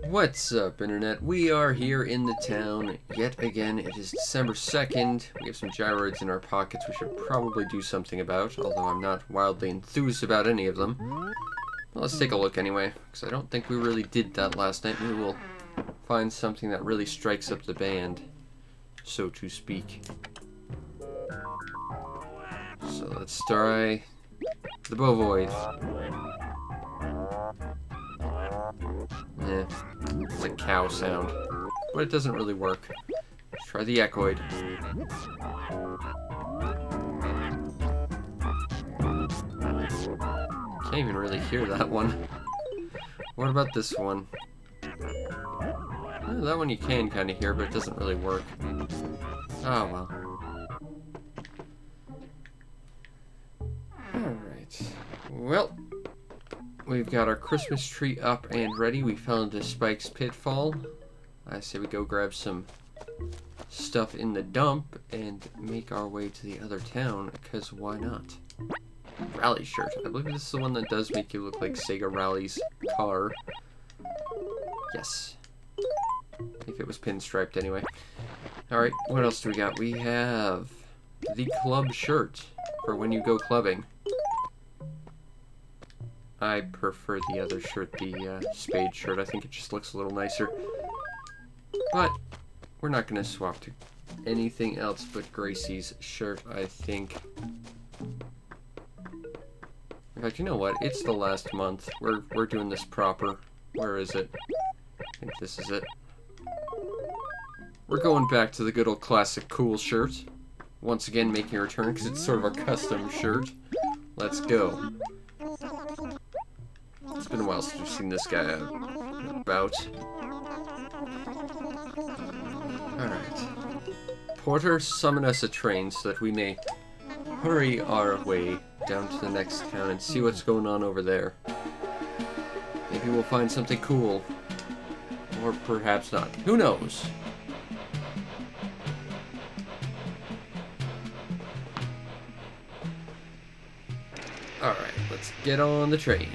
What's up, Internet? We are here in the town yet again. It is December 2nd. We have some gyroids in our pockets we should probably do something about, although I'm not wildly enthused about any of them. Well, let's take a look anyway, because I don't think we really did that last night. Maybe we'll find something that really strikes up the band, so to speak. So let's try the Bovoid. Yeah, it's a cow sound, but it doesn't really work. Let's try the Echoid. Can't even really hear that one. What about this one? Well, that one you can kind of hear, but it doesn't really work. Oh well. Alright. Well, we've got our Christmas tree up and ready. We found the Spike's Pitfall. I say we go grab some stuff in the dump and make our way to the other town, because why not? Rally shirt. I believe this is the one that does make you look like Sega Rally's car. Yes. If it was pinstriped anyway. Alright, what else do we got? We have the club shirt for when you go clubbing. I prefer the other shirt, the spade shirt. I think it just looks a little nicer. But we're not going to swap to anything else but Gracie's shirt, I think. In fact, you know what? It's the last month. We're doing this proper. Where is it? I think this is it. We're going back to the good old classic cool shirt. Once again, making a return because it's sort of a custom shirt. Let's go. It's been a while since we've seen this guy about. Alright. Porter, summon us a train so that we may hurry our way down to the next town and see what's going on over there. Maybe we'll find something cool. Or perhaps not. Who knows? Alright, let's get on the train.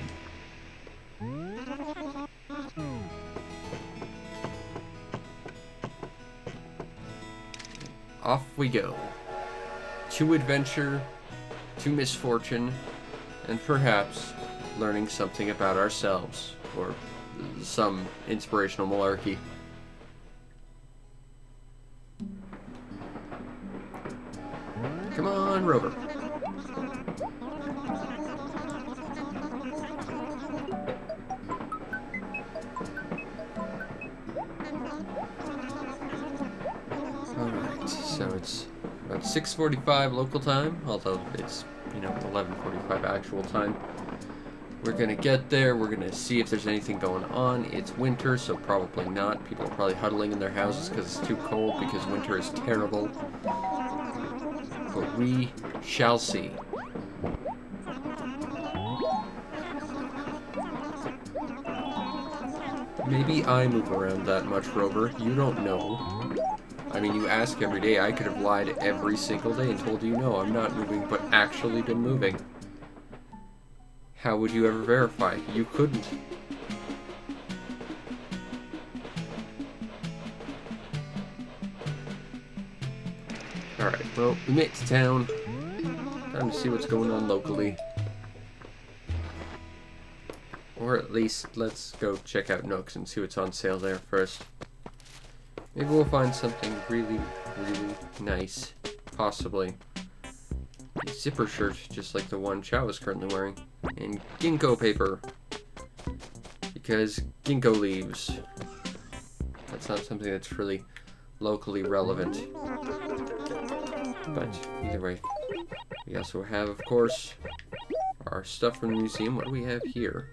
Off we go. To adventure, to misfortune, and perhaps learning something about ourselves, or some inspirational malarkey. Come on, Rover. So it's about 6:45 local time, although it's, 11:45 actual time. We're gonna get there, we're gonna see if there's anything going on. It's winter, so probably not. People are probably huddling in their houses because it's too cold, because winter is terrible. But we shall see. Maybe I move around that much, Rover. You don't know. I mean, you ask every day. I could have lied every single day and told you, no, I'm not moving, but actually been moving. How would you ever verify? You couldn't. Alright, well, we made it to town. Time to see what's going on locally. Or at least, let's go check out Nooks and see what's on sale there first. Maybe we'll find something really, really nice. Possibly. A zipper shirt, just like the one Chow is currently wearing. And ginkgo paper. Because ginkgo leaves. That's not something that's really locally relevant. But either way. We also have, of course, our stuff from the museum. What do we have here?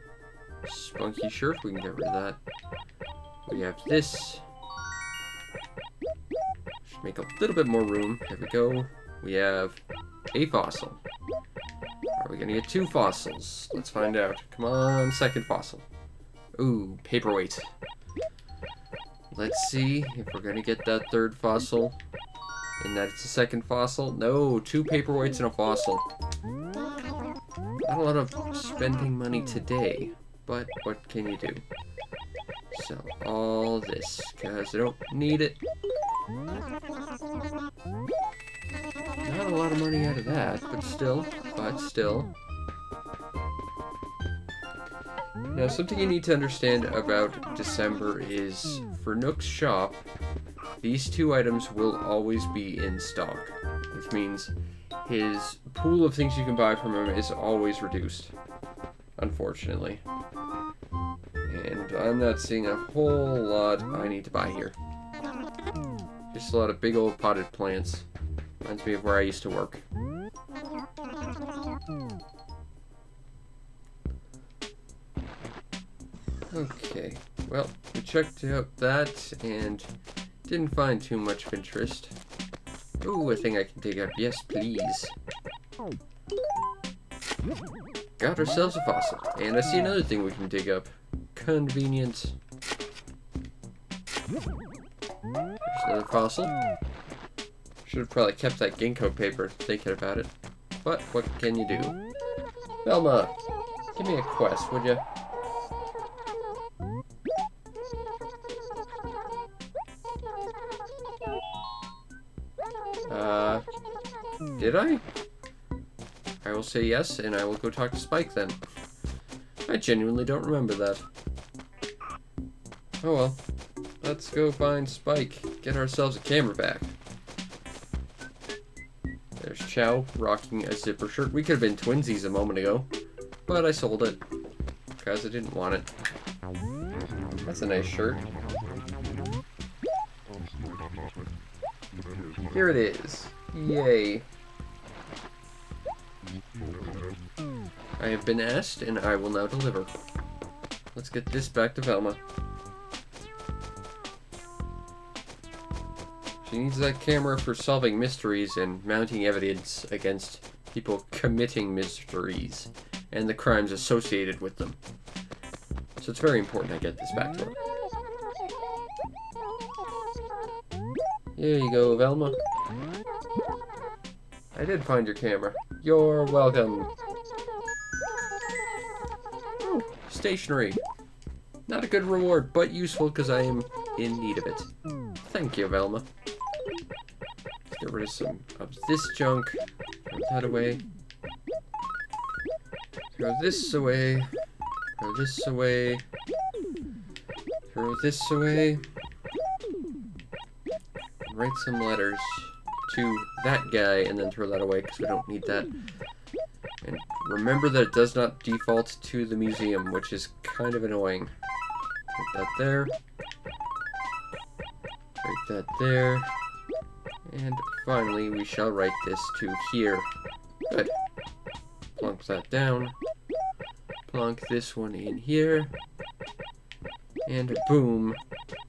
Spunky shirt, we can get rid of that. We have this. Should make a little bit more room. There we go. We have a fossil. Are we gonna get 2 fossils? Let's find out. Come on, second fossil. Ooh, paperweight. Let's see if we're gonna get that 3rd fossil. And that it's a 2nd fossil. No, 2 paperweights and a fossil. Not a lot of spending money today, but what can you do? Sell all this, because I don't need it. Not a lot of money out of that, but still. Now, something you need to understand about December is, for Nook's shop, these two items will always be in stock, which means his pool of things you can buy from him is always reduced, unfortunately. And I'm not seeing a whole lot I need to buy here. Just a lot of big old potted plants. Reminds me of where I used to work. Okay, well, we checked out that and didn't find too much of interest. Ooh, a thing I can dig up. Yes, please. Got ourselves a fossil. And I see another thing we can dig up. Convenient. There's another fossil. Should have probably kept that ginkgo paper thinking about it. But what can you do? Velma, give me a quest, would you? Did I? I will say yes, and I will go talk to Spike then. I genuinely don't remember that. Oh well. Let's go find Spike. Get ourselves a camera back. There's Chow rocking a zipper shirt. We could have been twinsies a moment ago, but I sold it because I didn't want it. That's a nice shirt. Here it is. Yay. I have been asked, and I will now deliver. Let's get this back to Velma. She needs that camera for solving mysteries and mounting evidence against people committing mysteries and the crimes associated with them. So it's very important I get this back to her. Here you go, Velma. I did find your camera. You're welcome. Oh, stationery. Not a good reward, but useful because I am in need of it. Thank you, Velma. Get rid of some of this junk. Throw that away. Throw this away. Throw this away. Throw this away. Write some letters to that guy and then throw that away because we don't need that. And remember that it does not default to the museum, which is kind of annoying. Put that there. Write that there. And finally, we shall write this to here. Good. Plunk that down. Plunk this one in here. And boom.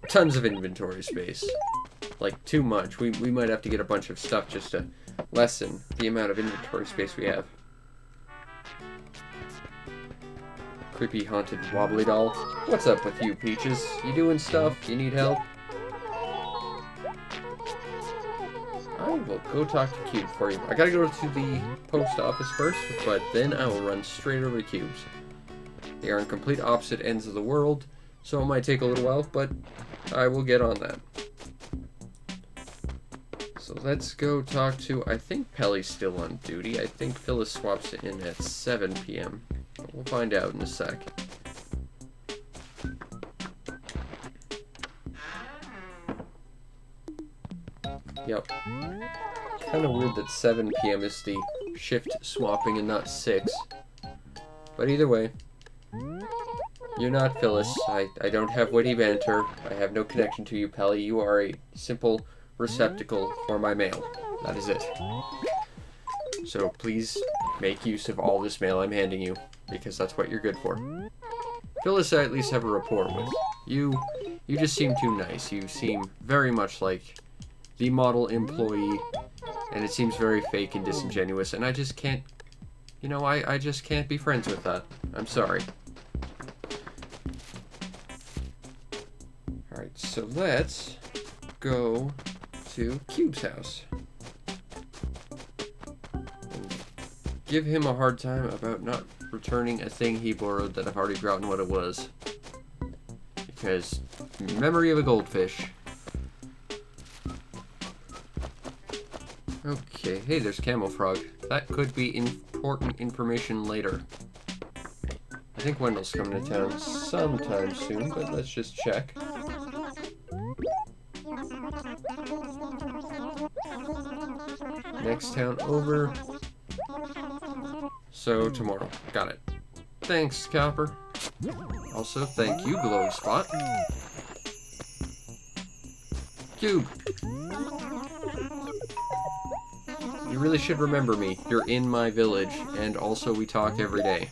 Tons of inventory space. Like, too much. We might have to get a bunch of stuff just to lessen the amount of inventory space we have. Creepy haunted wobbly doll. What's up with you, Peaches? You doing stuff? You need help? I will go talk to Cube for you. I gotta go to the post office first, but then I will run straight over to Cube's. They are on complete opposite ends of the world, so it might take a little while, but I will get on that. So let's go talk to, I think Pelly's still on duty. I think Phyllis swaps in at 7 p.m. We'll find out in a sec. Yep. Kind of weird that 7 p.m. is the shift swapping and not 6. But either way, you're not Phyllis. I don't have witty banter. I have no connection to you, Pelly. You are a simple receptacle for my mail. That is it. So please make use of all this mail I'm handing you, because that's what you're good for. Phyllis I at least have a rapport with. You just seem too nice. You seem very much like the model employee, and it seems very fake and disingenuous, and I just can't, you know, I just can't be friends with that. I'm sorry. Alright, so let's go to Cube's house. And give him a hard time about not returning a thing he borrowed that I've already forgotten what it was. Because memory of a goldfish. Okay, hey, there's Camo Frog. That could be important information later. I think Wendell's coming to town sometime soon, but let's just check. Next town over. So, tomorrow. Got it. Thanks, Copper. Also, thank you, Glow Spot. Cube! You really should remember me. You're in my village, and also we talk every day.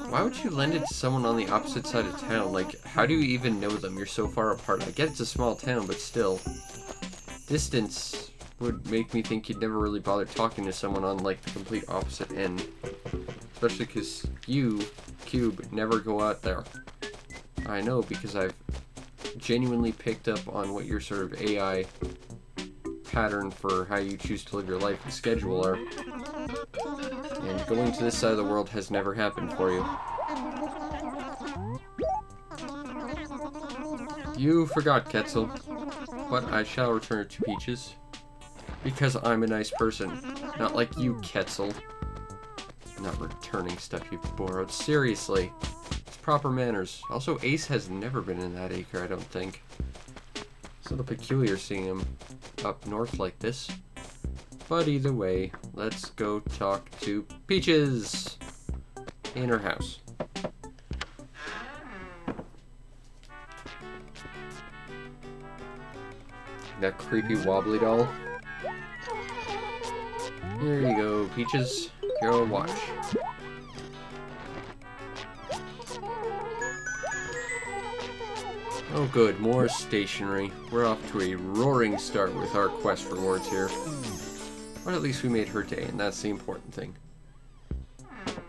Why would you lend it to someone on the opposite side of town? Like, how do you even know them? You're so far apart. I get it's a small town, but still. Distance would make me think you'd never really bother talking to someone on, like, the complete opposite end. Especially because you, Cube, never go out there. I know, because I've genuinely picked up on what your sort of AI pattern for how you choose to live your life and schedule are. And going to this side of the world has never happened for you. You forgot, Quetzal, but I shall return it to Peaches. Because I'm a nice person. Not like you, Quetzal. Not returning stuff you've borrowed. Seriously. It's proper manners. Also, Ace has never been in that acre, I don't think. It's a little peculiar seeing him up north like this. But either way, let's go talk to Peaches in her house. That creepy wobbly doll. Here you go, Peaches. Go watch. Oh good, more stationery. We're off to a roaring start with our quest rewards here. But at least we made her day, and that's the important thing.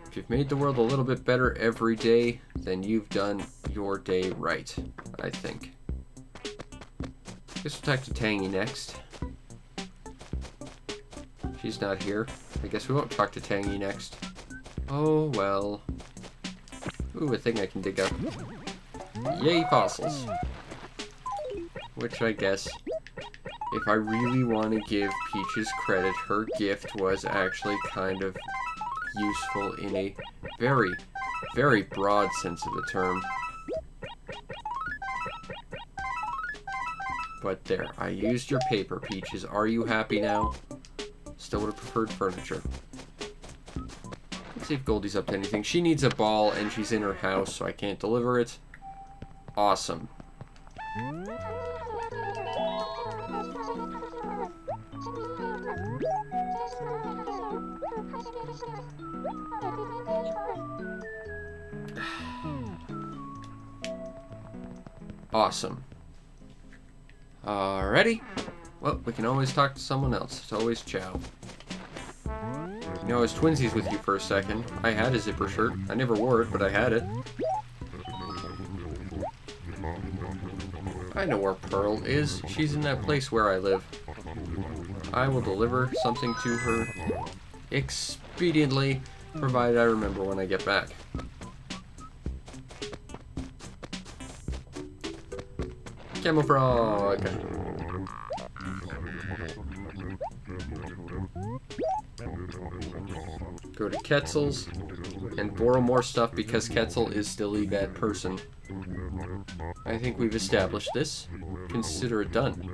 If you've made the world a little bit better every day, then you've done your day right, I think. Guess we'll talk to Tangy next. She's not here. I guess we won't talk to Tangy next. Oh well. Ooh, a thing I can dig up. Yay, fossils. Which I guess, if I really want to give Peaches credit, her gift was actually kind of useful in a very, very broad sense of the term. But there, I used your paper, Peaches. Are you happy now? Still would have preferred furniture. Let's see if Goldie's up to anything. She needs a ball, and she's in her house, so I can't deliver it. Awesome. Awesome. Alrighty. Well, we can always talk to someone else. It's always Chow. You know, I was twinsies with you for a second. I had a zipper shirt. I never wore it, but I had it. I know where Pearl is. She's in that place where I live. I will deliver something to her expediently, provided I remember when I get back. Camo Frog! Go to Quetzal's and borrow more stuff because Quetzal is still a bad person. I think we've established this. Consider it done.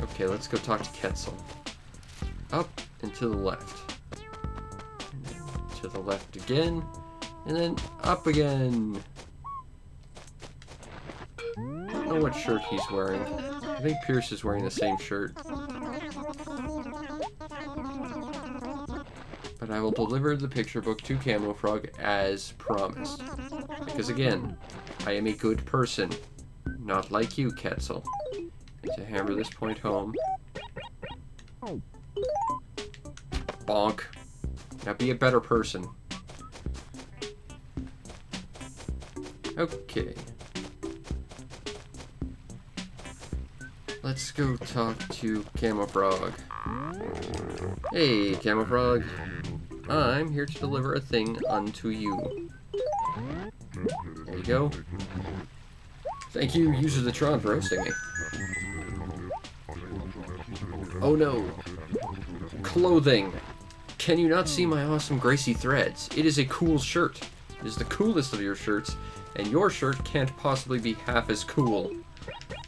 Okay, let's go talk to Quetzal. Up and to the left. To the left again. And then up again. I don't know what shirt he's wearing. I think Pierce is wearing the same shirt. But I will deliver the picture book to Camo Frog as promised. Because again, I am a good person. Not like you, Quetzal. And to hammer this point home. Bonk. Now be a better person. Okay. Let's go talk to Camo Frog. Hey, Camo Frog. I'm here to deliver a thing unto you. There you go. Thank you, User the Tron, for hosting me. Oh no. Clothing. Can you not see my awesome Gracie threads? It is a cool shirt. It is the coolest of your shirts, and your shirt can't possibly be half as cool.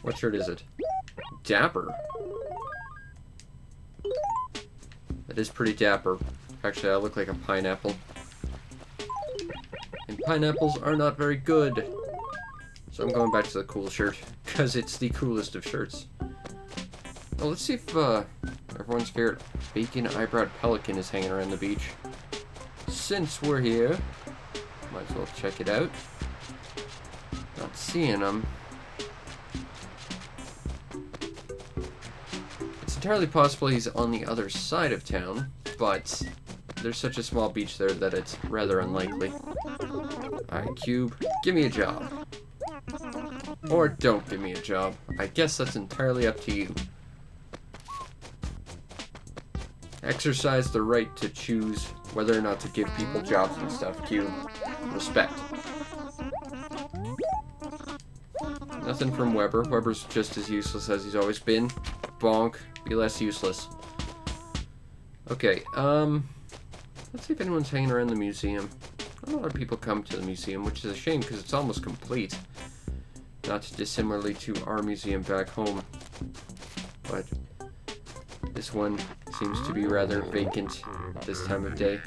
What shirt is it? Dapper. That is pretty dapper. Actually, I look like a pineapple. And pineapples are not very good. So I'm going back to the cool shirt, because it's the coolest of shirts. Well, let's see if everyone's favorite bacon-eyebrowed pelican is hanging around the beach. Since we're here, might as well check it out. Not seeing him. It's entirely possible he's on the other side of town, but there's such a small beach there that it's rather unlikely. Alright, Cube, give me a job. Or don't give me a job. I guess that's entirely up to you. Exercise the right to choose whether or not to give people jobs and stuff, Cube. Respect. Nothing from Weber. Weber's just as useless as he's always been. Bonk. Be less useless. Okay, let's see if anyone's hanging around the museum. Not a lot of people come to the museum, which is a shame because it's almost complete. Not dissimilarly to our museum back home. But this one seems to be rather vacant at this time of day.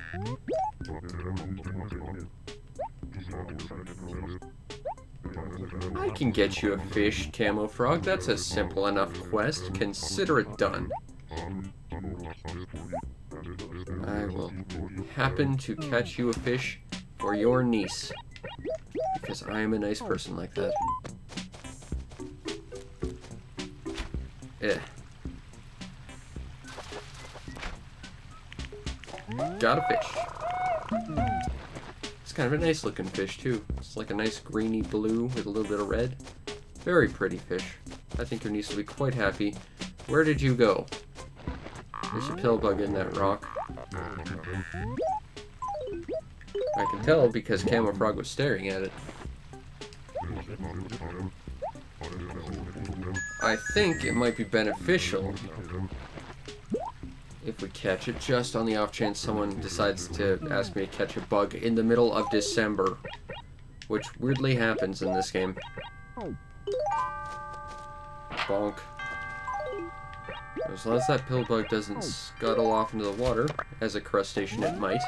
I can get you a fish, Camo Frog. That's a simple enough quest. Consider it done. I will happen to catch you a fish for your niece. Because I am a nice person like that. Got a fish. It's kind of a nice looking fish too. It's like a nice greeny blue with a little bit of red. Very pretty fish. I think your niece will be quite happy. Where did you go? There's a pill bug in that rock. I can tell because Camo Frog was staring at it. I think it might be beneficial if we catch it, just on the off chance someone decides to ask me to catch a bug in the middle of December, which weirdly happens in this game. Bonk. As long as that pill bug doesn't scuttle off into the water, as a crustacean it might.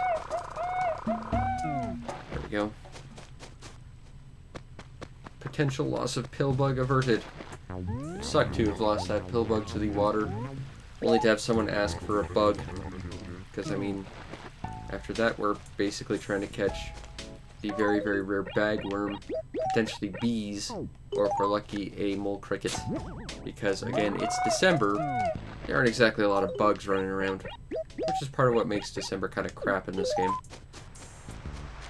There we go. Potential loss of pill bug averted. It'd suck to have lost that pill bug to the water, only to have someone ask for a bug. Because, I mean, after that we're basically trying to catch the very, very rare bagworm, potentially bees, or if we're lucky, a mole cricket. Because, again, it's December, there aren't exactly a lot of bugs running around, which is part of what makes December kind of crap in this game.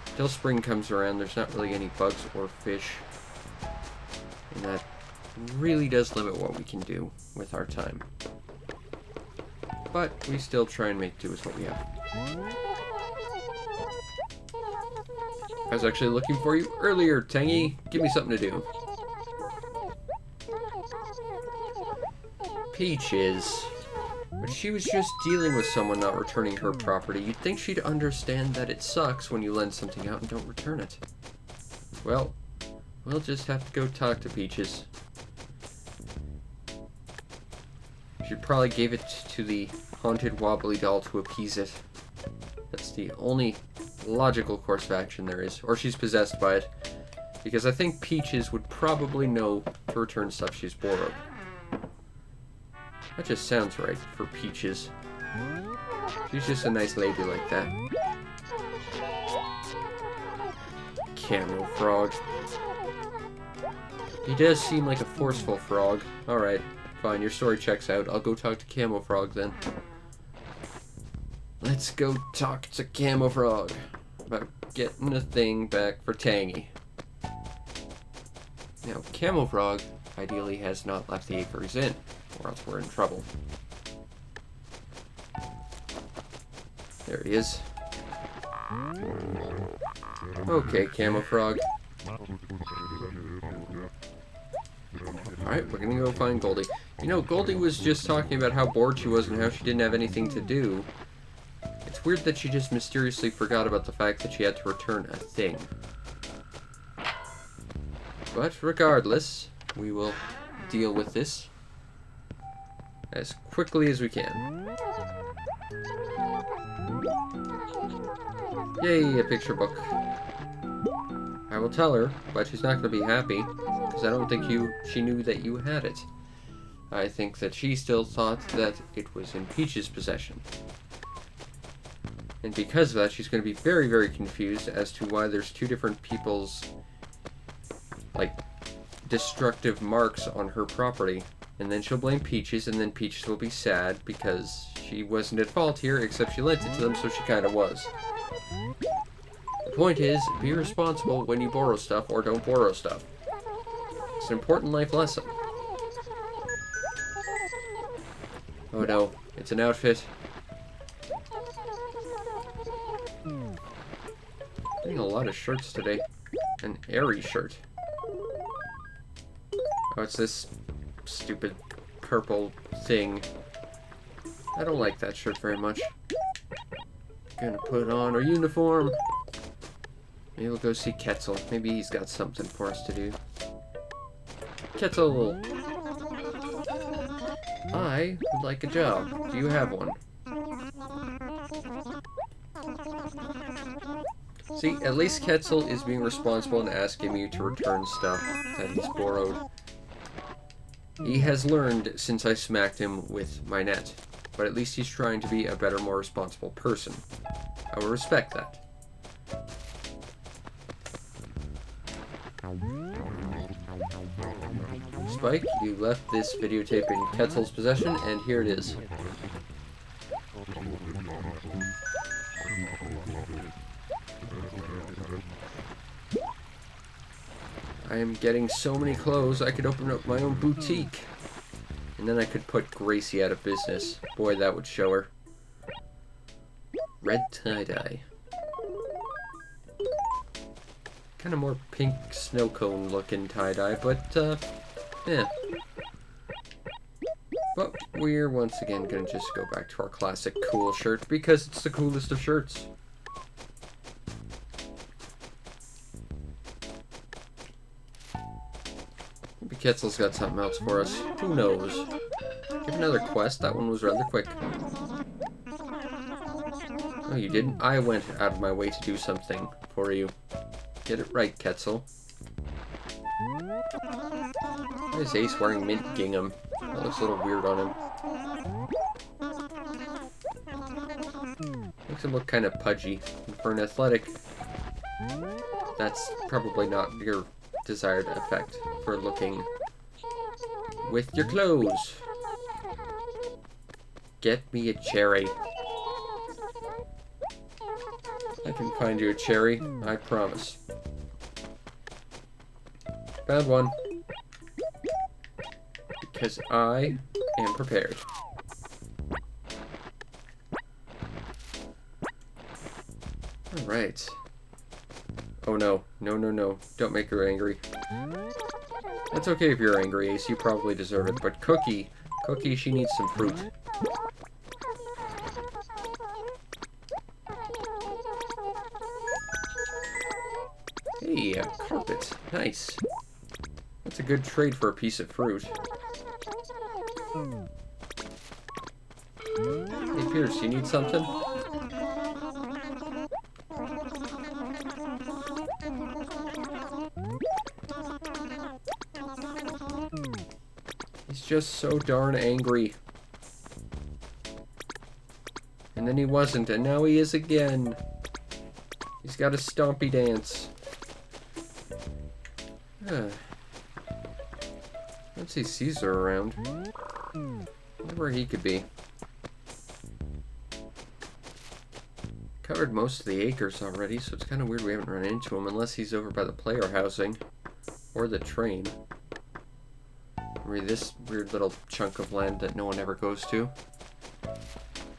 Until spring comes around, there's not really any bugs or fish, and that really does limit what we can do with our time. But we still try and make do with what we have. I was actually looking for you earlier, Tangy. Give me something to do. Peaches. But she was just dealing with someone not returning her property. You'd think she'd understand that it sucks when you lend something out and don't return it. Well, we'll just have to go talk to Peaches. She probably gave it to the haunted wobbly doll to appease it. That's the only logical course of action there is. Or she's possessed by it. Because I think Peaches would probably know to return stuff she's borrowed. That just sounds right for Peaches. She's just a nice lady like that. Camo Frog. He does seem like a forceful frog. Alright, fine, your story checks out. I'll go talk to Camo Frog then. Let's go talk to Camo Frog about getting a thing back for Tangy. Now, Camo Frog ideally has not left the acres in, or else we're in trouble. There he is. Okay, Camo Frog. Alright, we're gonna go find Goldie. You know, Goldie was just talking about how bored she was and how she didn't have anything to do. It's weird that she just mysteriously forgot about the fact that she had to return a thing. But regardless, we will deal with this as quickly as we can. Yay, a picture book. I will tell her, but she's not going to be happy, because I don't think she knew that you had it. I think that she still thought that it was in Peach's possession. And because of that, she's going to be very, very confused as to why there's two different people's, like, destructive marks on her property. And then she'll blame Peaches, and then Peaches will be sad because she wasn't at fault here, except she lent it to them, so she kind of was. The point is, be responsible when you borrow stuff or don't borrow stuff. It's an important life lesson. Oh no, it's an outfit. Getting a lot of shirts today. An airy shirt. Oh, it's this stupid purple thing. I don't like that shirt very much. Gonna put on our uniform. Maybe we'll go see Quetzal. Maybe he's got something for us to do. Quetzal! I would like a job. Do you have one? See, at least Quetzal is being responsible and asking me to return stuff that he's borrowed. He has learned since I smacked him with my net, but at least he's trying to be a better, more responsible person. I will respect that. Spike, you left this videotape in Quetzal's possession, and here it is. I am getting so many clothes, I could open up my own boutique. And then I could put Gracie out of business. Boy, that would show her. Red tie-dye. Kind of more pink snow cone looking tie-dye, but, yeah. But we're once again gonna just go back to our classic cool shirt, because it's the coolest of shirts. Maybe Quetzal's got something else for us. Who knows? Give another quest. That one was rather quick. Oh, you didn't? I went out of my way to do something for you. Get it right, Quetzal. Why is Ace wearing mint gingham? That looks a little weird on him. Makes him look kind of pudgy. And for an athletic, that's probably not your desired effect for looking with your clothes. Get me a cherry. I can find you a cherry, I promise. Found one. Because I am prepared. Alright. Oh no. No, no, no. Don't make her angry. That's okay if you're angry, Ace. You probably deserve it. But Cookie, she needs some fruit. Hey, a carpet. Nice. That's a good trade for a piece of fruit. Hey, Pierce, you need something? He's just so darn angry. And then he wasn't, and now he is again. He's got a stompy dance. Let's see Caesar around. Wonder where he could be. Covered most of the acres already, so it's kind of weird we haven't run into him unless he's over by the player housing or the train. Or this weird little chunk of land that no one ever goes to. But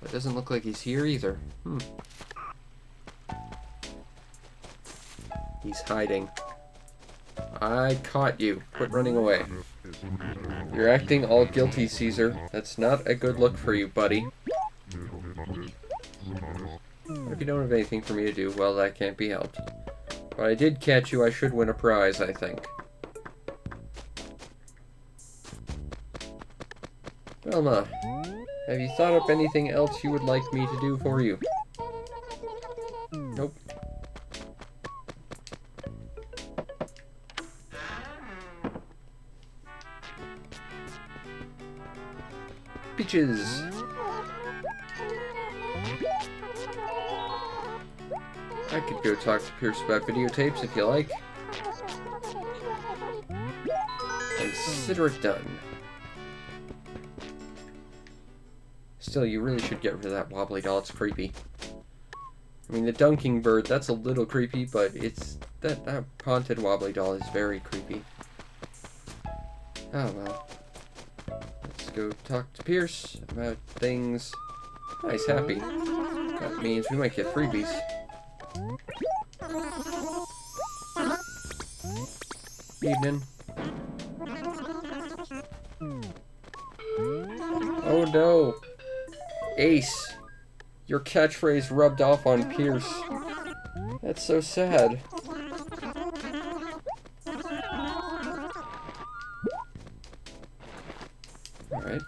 it doesn't look like he's here either. He's hiding. I caught you. Quit running away. You're acting all guilty, Caesar. That's not a good look for you, buddy. If you don't have anything for me to do, well, that can't be helped. But I did catch you. I should win a prize, I think. Velma, have you thought up anything else you would like me to do for you? Nope. Peaches! I could go talk to Pierce about videotapes if you like. Consider it done. Still, you really should get rid of that wobbly doll. It's creepy. I mean, the dunking bird, that's a little creepy, but it's... That haunted wobbly doll is very creepy. Oh, well. Let's go talk to Pierce about things. Oh, he's happy. That means we might get freebies. Evening. Oh no! Ace! Your catchphrase rubbed off on Pierce. That's so sad. Alright.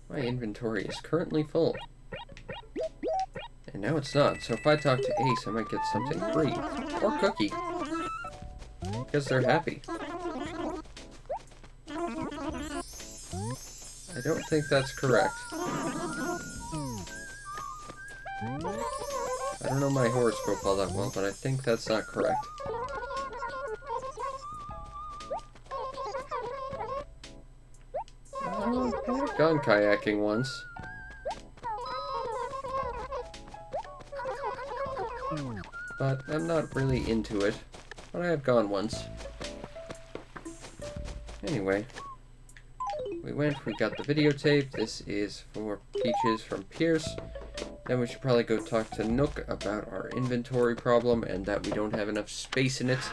My inventory is currently full. And now it's not, so if I talk to Ace, I might get something free. Or cookie. Because they're happy. I don't think that's correct. I don't know my horoscope all that well, but I think that's not correct. I've gone kayaking once. But I'm not really into it. But I have gone once. Anyway. We got the videotape. This is for Peaches from Pierce. Then we should probably go talk to Nook about our inventory problem and that we don't have enough space in it.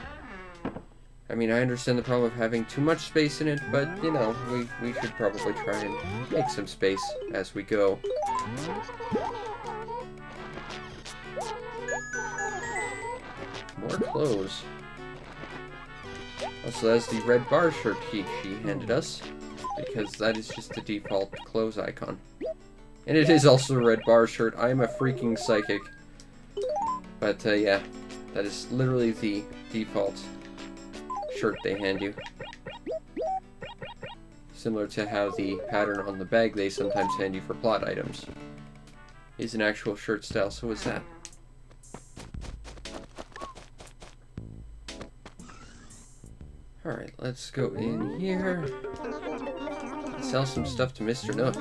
I mean, I understand the problem of having too much space in it, but, you know, we should probably try and make some space as we go. More clothes. Also, that's the red bar shirt she handed us, because that is just the default clothes icon. And it is also a red bar shirt. I am a freaking psychic. But, yeah, that is literally the default shirt they hand you. Similar to how the pattern on the bag they sometimes hand you for plot items is an actual shirt style, so is that. Alright, let's go in here. Sell some stuff to Mr. Nook.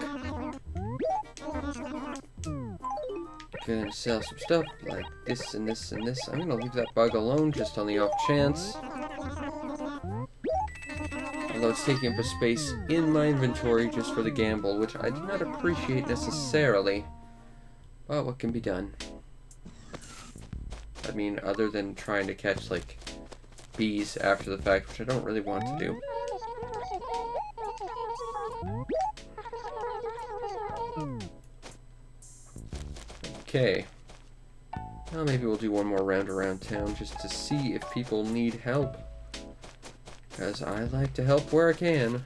Gonna sell some stuff like this and this and this. I'm gonna leave that bug alone just on the off chance. Although it's taking up a space in my inventory just for the gamble, which I do not appreciate necessarily. But what can be done? I mean, other than trying to catch, like, bees after the fact, which I don't really want to do. Okay. Well, maybe we'll do one more round around town just to see if people need help. Because I like to help where I can.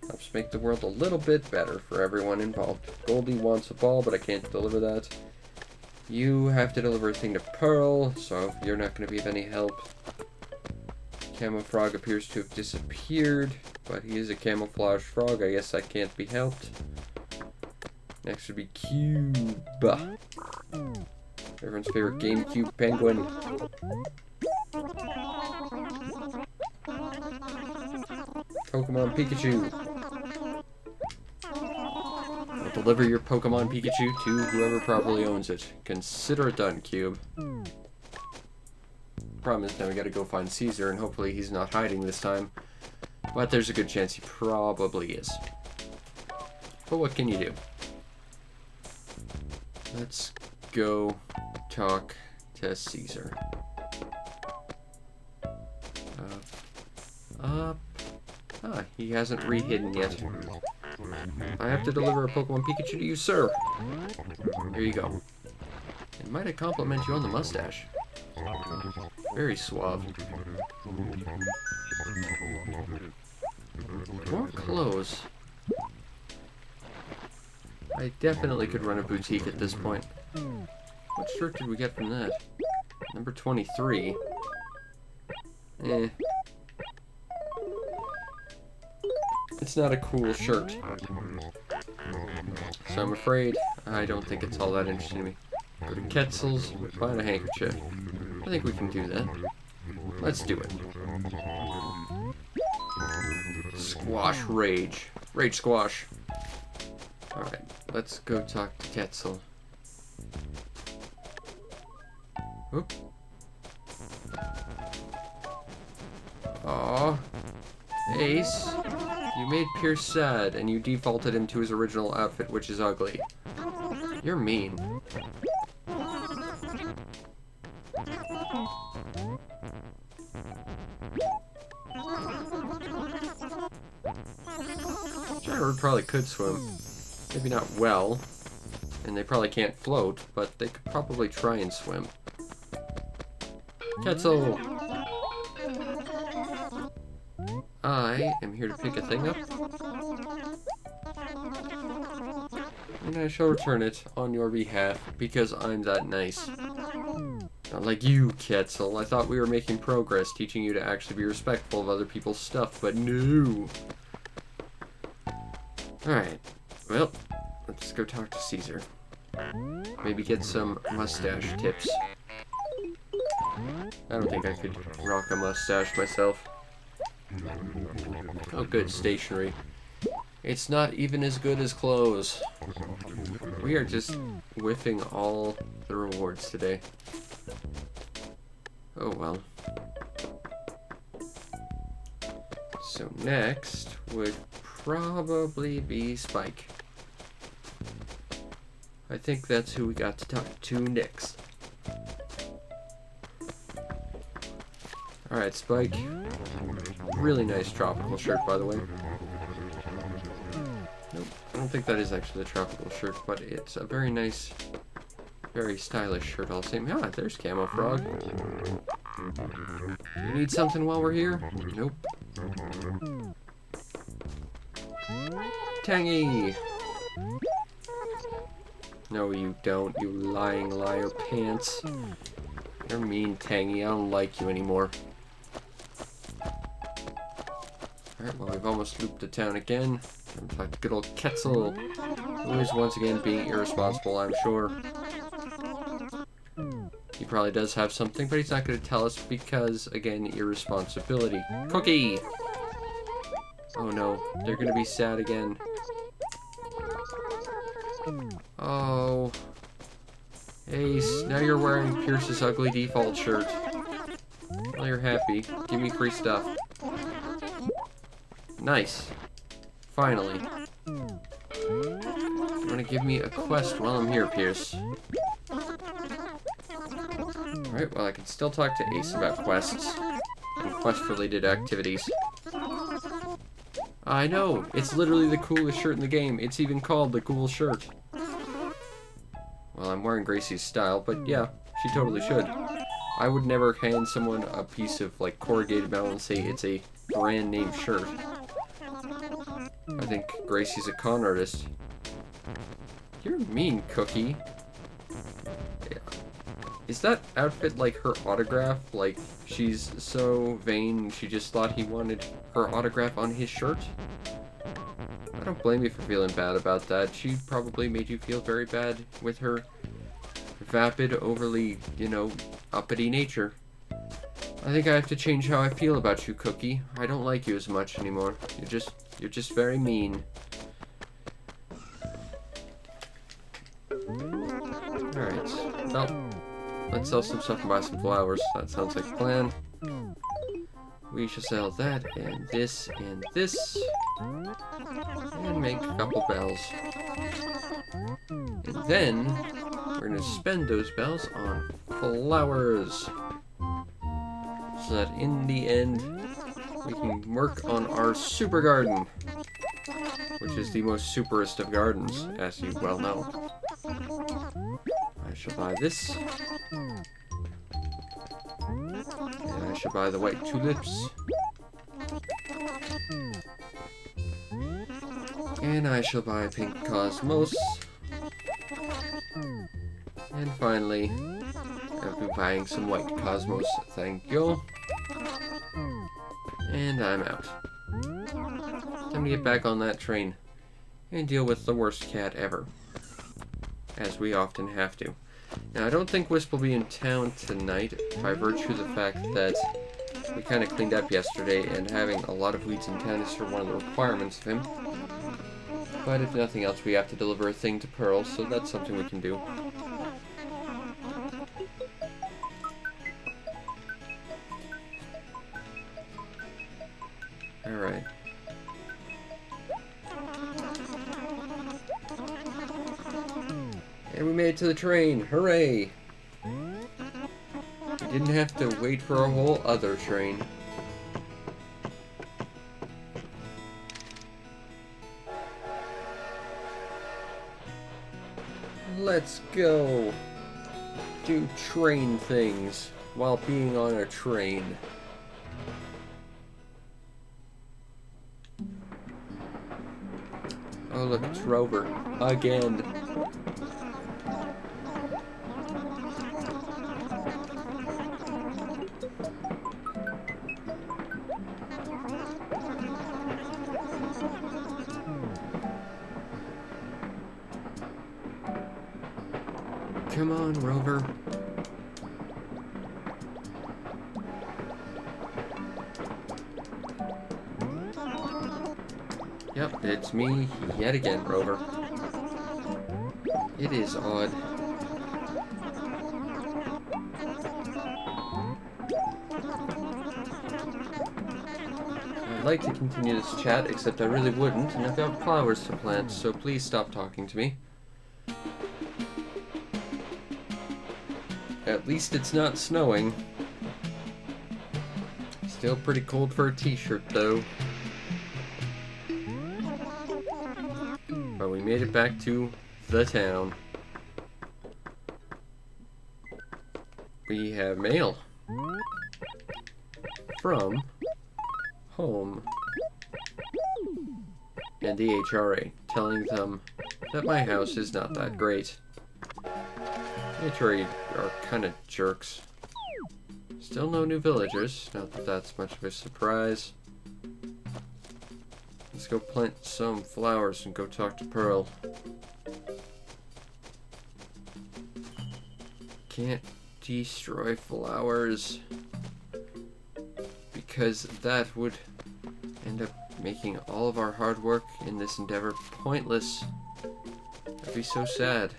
Helps make the world a little bit better for everyone involved. Goldie wants a ball, but I can't deliver that. You have to deliver a thing to Pearl, so you're not going to be of any help. Camo Frog appears to have disappeared, but he is a camouflage frog. I guess that can't be helped. Next would be Cube. Everyone's favorite GameCube penguin. Pokemon Pikachu. I'll deliver your Pokemon Pikachu to whoever properly owns it. Consider it done, Cube. Problem is now we gotta go find Caesar, and hopefully he's not hiding this time. But there's a good chance he probably is. But what can you do? Let's go talk to Caesar. Up. Ah, he hasn't re-hidden yet. I have to deliver a Pokemon Pikachu to you, sir. Here you go. And might I compliment you on the mustache? Very suave. More clothes. I definitely could run a boutique at this point. What shirt did we get from that? Number 23. Eh. It's not a cool shirt. So I'm afraid I don't think it's all that interesting to me. Go to Ketzel's, find a handkerchief. I think we can do that. Let's do it. Squash Rage. Rage Squash. Alright, let's go talk to Ketzel. Oop. Aw. Ace, you made Pierce sad, and you defaulted him to his original outfit, which is ugly. You're mean. Charizard probably could swim. Maybe not well. And they probably can't float, but they could probably try and swim. Ketzel! I am here to pick a thing up. And I shall return it on your behalf, because I'm that nice. Not like you, Ketzel. I thought we were making progress, teaching you to actually be respectful of other people's stuff, but no! Alright, well, let's go talk to Caesar. Maybe get some mustache tips. I don't think I could rock a mustache myself. Oh good, stationery. It's not even as good as clothes. We are just whiffing all the rewards today. Oh well. So next would probably be Spike. I think that's who we got to talk to next. Alright, Spike. Really nice tropical shirt, by the way. Nope, I don't think that is actually the tropical shirt, but it's a very nice, very stylish shirt all the same. Ah, there's Camo Frog. You need something while we're here? Nope. Tangy! No, you don't, you lying liar pants. You're mean, Tangy. I don't like you anymore. Alright, well, we've almost looped the town again. I'm talking to good old Ketzel, who is once again being irresponsible, I'm sure. He probably does have something, but he's not going to tell us because, again, irresponsibility. Cookie! Oh no, they're going to be sad again. Oh. Ace, now you're wearing Pierce's ugly default shirt. Well, you're happy. Give me free stuff. Nice. Finally. You wanna give me a quest while I'm here, Pierce? Alright, well I can still talk to Ace about quests and quest-related activities. I know! It's literally the coolest shirt in the game. It's even called the cool shirt. Well, I'm wearing Gracie's style, but yeah, she totally should. I would never hand someone a piece of, like, corrugated metal and say it's a brand name shirt. I think Gracie's a con artist. You're mean, Cookie. Yeah. Is that outfit like her autograph? Like, she's so vain she just thought he wanted her autograph on his shirt? I don't blame you for feeling bad about that. She probably made you feel very bad with her vapid, overly, you know, uppity nature. I think I have to change how I feel about you, Cookie. I don't like you as much anymore. You're just very mean. Alright. Well, let's sell some stuff and buy some flowers. That sounds like a plan. We shall sell that and this and this. And make a couple bells. And then we're going to spend those bells on flowers. So that in the end, we can work on our super garden. Which is the most superest of gardens, as you well know. I shall buy this. And I shall buy the white tulips. And I shall buy pink cosmos. And finally, I'll be buying some white cosmos, thank you. And I'm out. Time to get back on that train and deal with the worst cat ever. As we often have to. Now, I don't think Wisp will be in town tonight, by virtue of the fact that we kind of cleaned up yesterday, and having a lot of weeds in town is for one of the requirements of him. But if nothing else, we have to deliver a thing to Pearl, so that's something we can do. Alright. And we made it to the train. Hooray! We didn't have to wait for a whole other train. Let's go do train things while being on a train. Oh look, it's Rover. Again. Come on, Rover. Yep, it's me yet again, Rover. It is odd. I'd like to continue this chat, except I really wouldn't, and I've got flowers to plant, so please stop talking to me. At least it's not snowing. Still pretty cold for a t-shirt, though. But we made it back to the town. We have mail. From home. And the HRA, telling them that my house is not that great. HRA are kind of jerks. Still no new villagers, not that that's much of a surprise. Let's go plant some flowers and go talk to Pearl. Can't destroy flowers, because that would end up making all of our hard work in this endeavor pointless. That'd be so sad.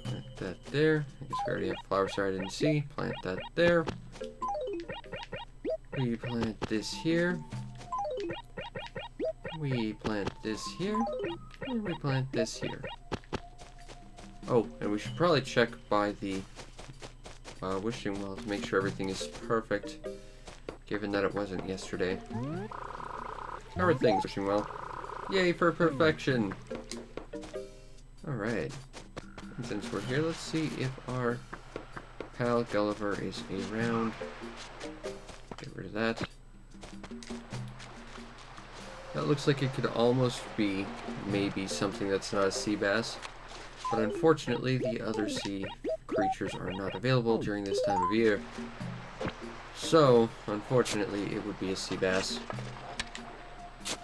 Plant that there. I guess we already have flowers there I didn't see. Plant that there. We plant this here. We plant this here. And we plant this here. Oh, and we should probably check by the wishing well to make sure everything is perfect, given that it wasn't yesterday. How are things, wishing well? Yay for perfection! Alright. And since we're here, let's see if our pal Gulliver is around. Get rid of that. That looks like it could almost be maybe something that's not a sea bass. But unfortunately, the other sea creatures are not available during this time of year. So, unfortunately, it would be a sea bass.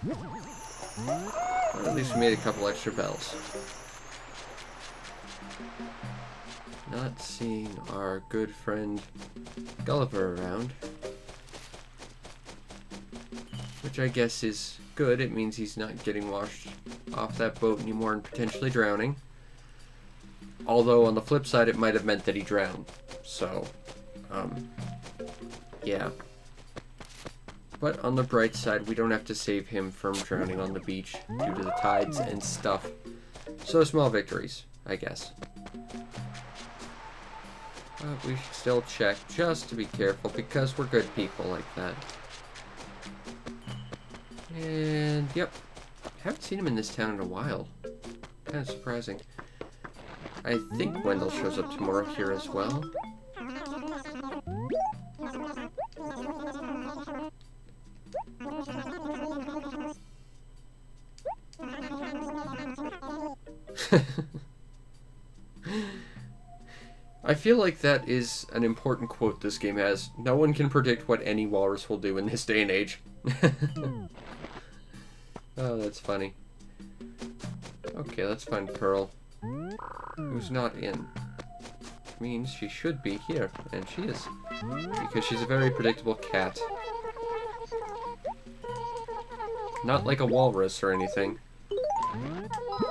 But at least we made a couple extra bells. Not seeing our good friend Gulliver around. Which I guess is good. It means he's not getting washed off that boat anymore and potentially drowning. Although, on the flip side, it might have meant that he drowned. So, yeah. But on the bright side, we don't have to save him from drowning on the beach due to the tides and stuff. So, small victories, I guess. But we should still check just to be careful because we're good people like that. And, yep. Haven't seen him in this town in a while. Kind of surprising. I think Wendell shows up tomorrow here as well. I feel like that is an important quote this game has. No one can predict what any walrus will do in this day and age. Oh, that's funny. Okay, let's find Pearl. Who's not in. Means she should be here, and she is. Because she's a very predictable cat. Not like a walrus or anything.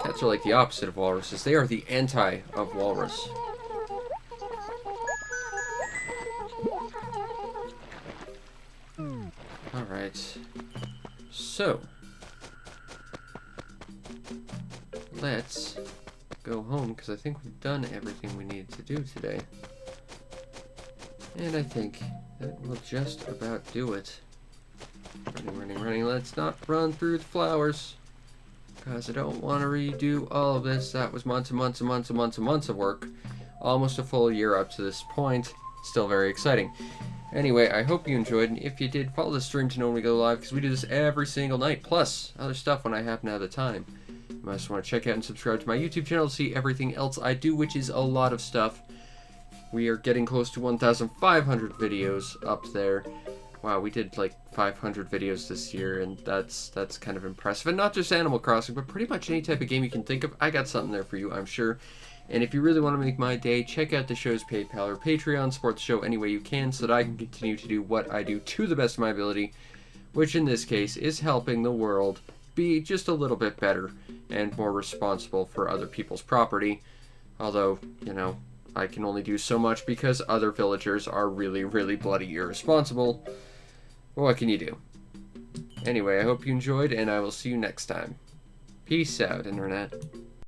Cats are like the opposite of walruses. They are the anti of walrus. Alright. So. Let's go home, because I think we've done everything we needed to do today. And I think that will just about do it. Running, running, running. Let's not run through the flowers, because I don't want to redo all of this. That was months and months and months and months and months of work. Almost a full year up to this point. Still very exciting. Anyway, I hope you enjoyed, and if you did, follow the stream to know when we go live, because we do this every single night, plus other stuff when I happen to have the time. You might just want to check out and subscribe to my YouTube channel to see everything else I do, which is a lot of stuff. We are getting close to 1,500 videos up there. Wow, we did like 500 videos this year, and that's kind of impressive. And not just Animal Crossing, but pretty much any type of game you can think of. I got something there for you, I'm sure. And if you really want to make my day, check out the show's PayPal or Patreon. Support the show any way you can so that I can continue to do what I do to the best of my ability, which in this case is helping the world be just a little bit better and more responsible for other people's property. Although, you know, I can only do so much because other villagers are really, really bloody irresponsible. What can you do? Anyway, I hope you enjoyed, and I will see you next time. Peace out, Internet.